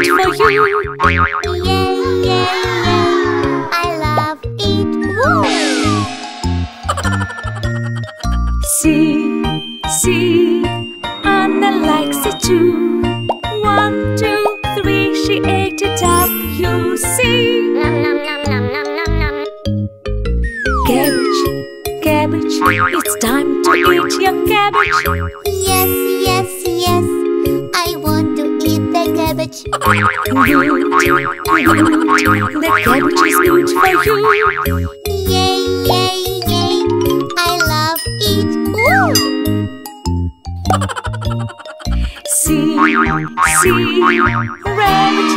good for you. Yay, yay, yay, I love it. Woo! See, Anna likes it too. 1, 2, 3, she ate it up, you see. Nom nom nom nom nom nom nom. Cabbage, it's time to eat your cabbage. Yes, yes, yes, I want to eat the cabbage. Good, the cabbage is good for you. Yay, yay, yay, I love it. Woo! See, rabbit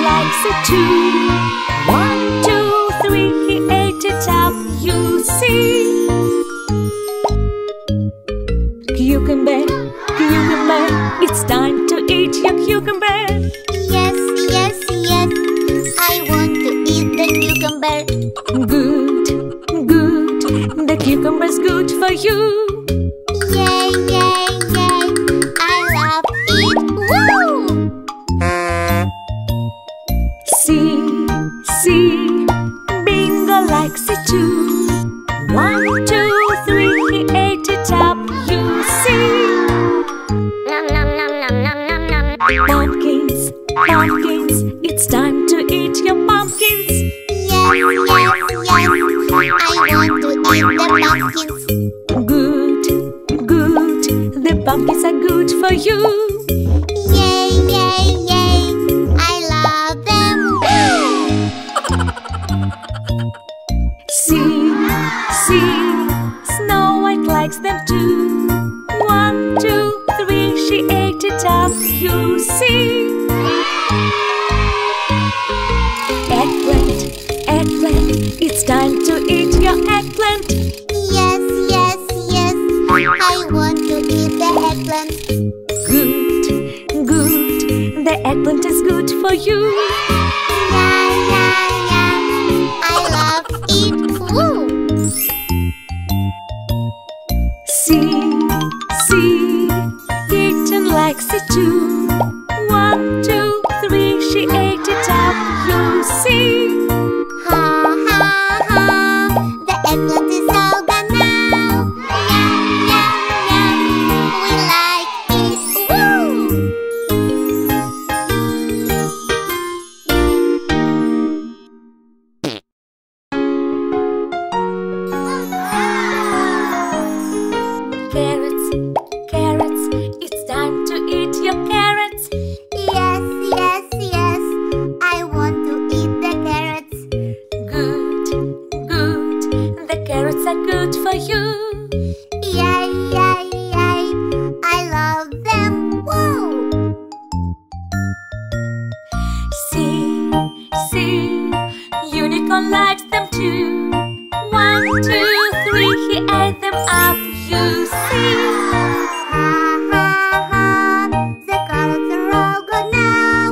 likes it too. 1, 2, 3, he ate it up, you see. Cucumber, it's time to eat your cucumber. Yes, yes, yes, I want to eat the cucumber. Good, the cucumber's good for you. Yay, yay, yay, I love it. Woo! See, Bingo likes it too. 1, 2, 3, he ate it up, you see. Nom nom nom nom nom nom nom. Pumpkins, it's time to eat your pumpkins. Yes, yes, yes, I want to eat the pumpkins. Good, the pumpkins are good for you. Yay, yay, yay, I love them. Woo! See, Snow White likes them too. 1, 2, 3, she ate it up, you see. Eggplant, it's time to eat your eggplant. Yes, yes, yes, I want to eat the eggplant. Good, the eggplant is good for you. Yeah, yeah, yeah, I love it. Woo! See, Kitten likes it too. 1, 2, 3, she ate it up, you see. Ha, ha, ha, the eggplant is all gone now. Yum, yum, yum, we like it. Woo! Carrots, it's time to eat your carrots. Yes, yes, yes, I want to eat the carrots. Good, the carrots are good for you. Yay, yay, yay, I love them. Whoa! See, Unicorn likes them too. 1, 2, 3, he ate them up, you see. Ha, ha, ha, the carrots are all gone now.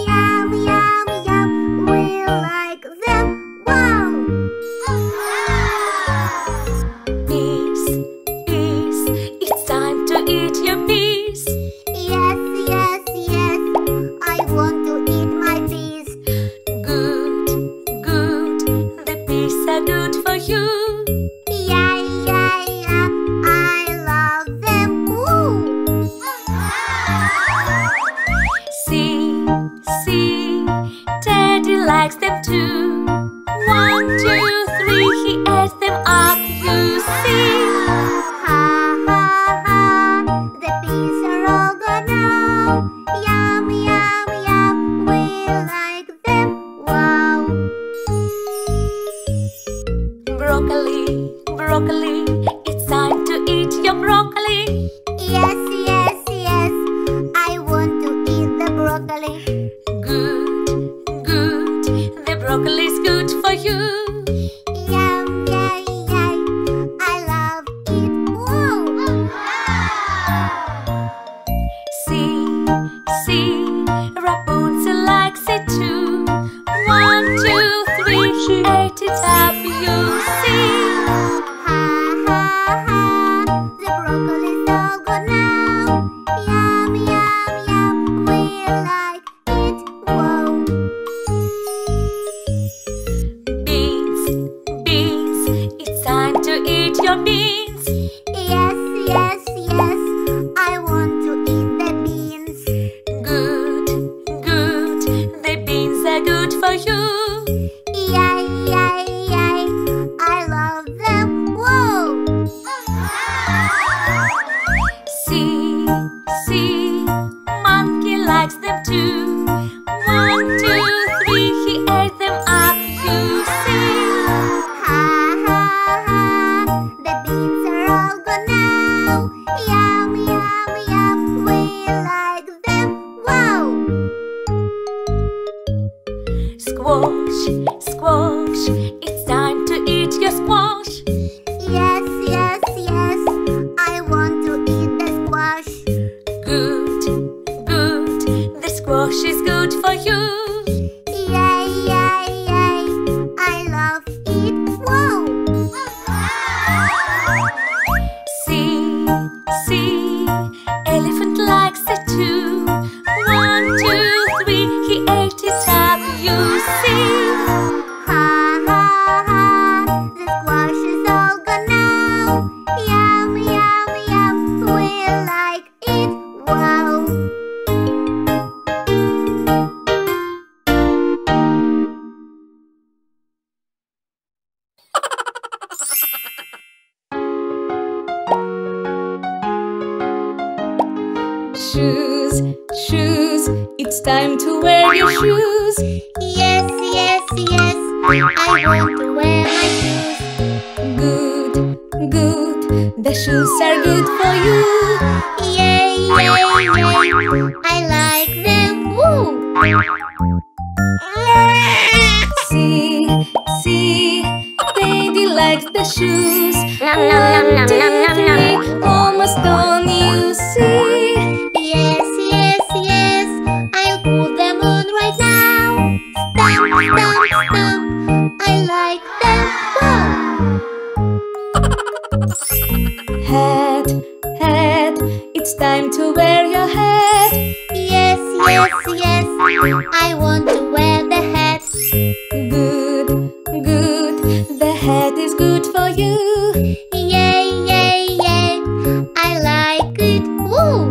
Yum, yum, yum, we like them. Wow! Peas, it's time to eat your peas. Yes, yes, yes, I want to eat my peas. Good, the peas are good for you. Yeah, yeah, yeah, I love them. Woo! See, Teddy likes them too. 1, 2, 3, he ate them up, you see. Ha, ha, ha, the peas are all gone now. Yum, yum, yum, we like them. Wow! Broccoli, it's time to eat your broccoli. Yes, yes, yes, I want to eat the broccoli. Good, the broccoli is good for you. Yum, yay, yay, I love you. Yay, yay, yay, I love it. Wow! See, elephant likes it too. 1, 2, 3, he ate it up, you see. Ha ha ha, the squash is all gone now. Yum, yum, yum, we like it. Wow! Shoes, shoes, it's time to wear your shoes. Yes, yes, yes, I want to wear my shoes. Good, good, the shoes are good for you. Yay, yay, yay, I like them. Woo! See, baby likes the shoes. Nom, nom, nom, 1, 2, nom, nom, nom, 3, almost done, you see. Yes, yes, yes, I'll put them on right now. Stomp, stomp, stomp, I like them. Wow! Hat, it's time to wear your hat. Yes, yes, yes, I want to wear the hat. Good, good, the hat is good for you. Yay, yay, yay, I like it. Woo!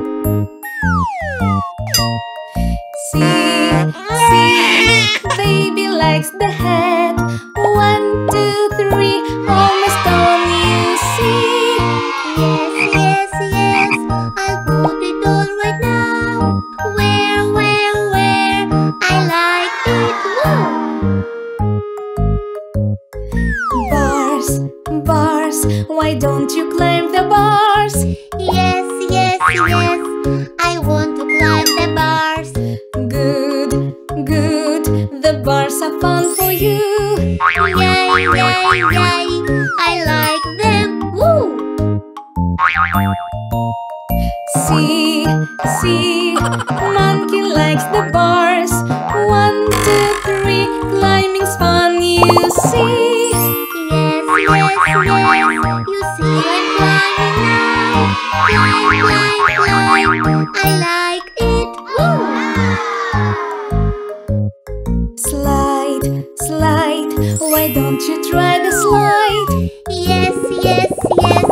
See, baby likes the hat. 1, 2, 3, almost done, you see. Yes, yes, yes, I'll put it on right now. Where, I like it. Woo! Bars, why don't you climb the bars? Yes, yes, yes, I want to climb the bars. Good, good, the bars are fun for you. Yay, yay, yay, I like them. Woo! See, monkey likes the bars. 1, 2, 3, climbing's fun, you see. Yes, yes, yes, you see I'm climbing now. Climb, climb, climb, I like it. Woo! Slide, why don't you try the slide? Yes, yes, yes,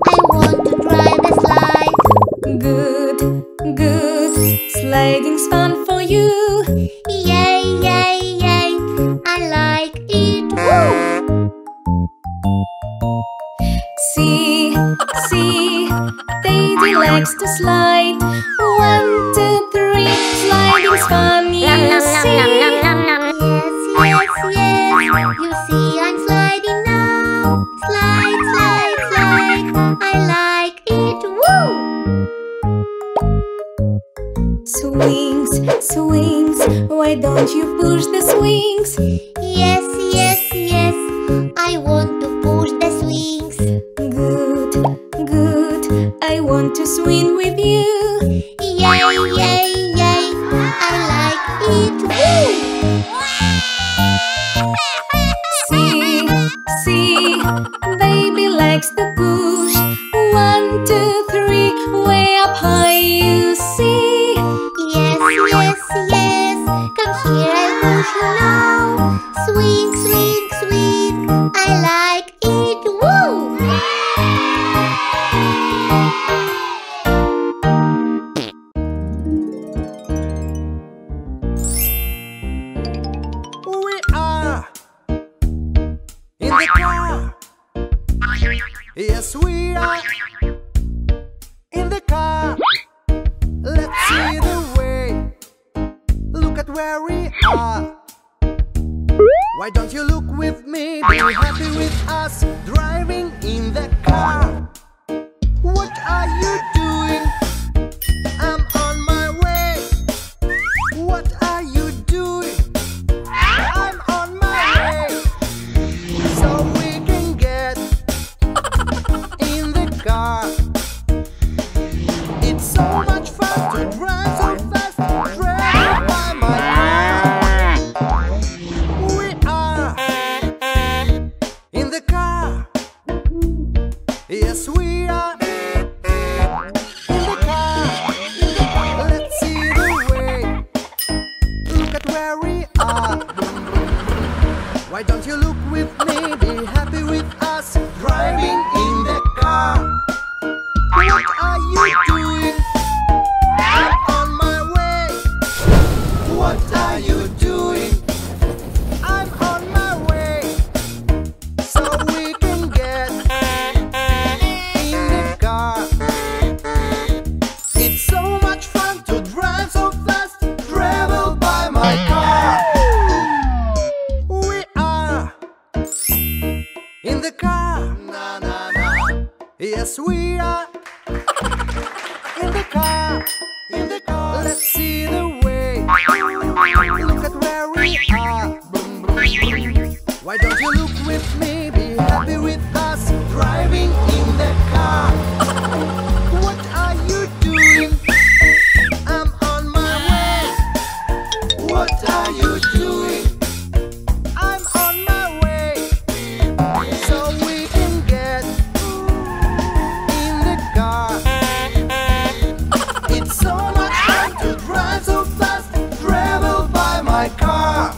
I want to try the slide. Good, good, sliding's fun for you. Yay, yay, yay, I like it. Woo! See, Daddy likes to slide. 1, 2, 3, sliding's fun, you see. Yes, yes, yes, you see I'm sliding now. Slide, slide, slide, I like it. Woo! Swings, why don't you push the swings? Yes, yes, yes, I want to push the swings. Good, I want to swing with you. Yay, yay, yay, I like it. Woo! See, baby likes to push. 1, 2, 3, way up high, you see. Yes, yes, yes, come here, I'll push you now. Swing, swing, swing, I like it. Woo! We are in the car. Yes, we are in the car. Let's see the way. Look at where we are. Why don't you look with me? Be happy with us driving in the car. What are you doing? I'm on my way. What are you doing? I'm on my way. So we can get in the car. It's so much fun to drive so fast. Driven by my car. where we are. Why don't you look with me, be happy with us, driving in the car? What are you doing? I'm on my way. What are you doing? I'm on my way. So we can get in the car. It's so much fun to drive so fast, travel by my car. We are in the car. Na na na. Yes, we are in the car. In the car. Let's see the way. Look at where we are. Boom, boom, boom. Why don't you look with me? Be happy with us, driving in the car. What are you doing? I'm on my way. What are you doing? I'm on my way. So we can get in the car. It's so much fun to drive so fast, travel by my car.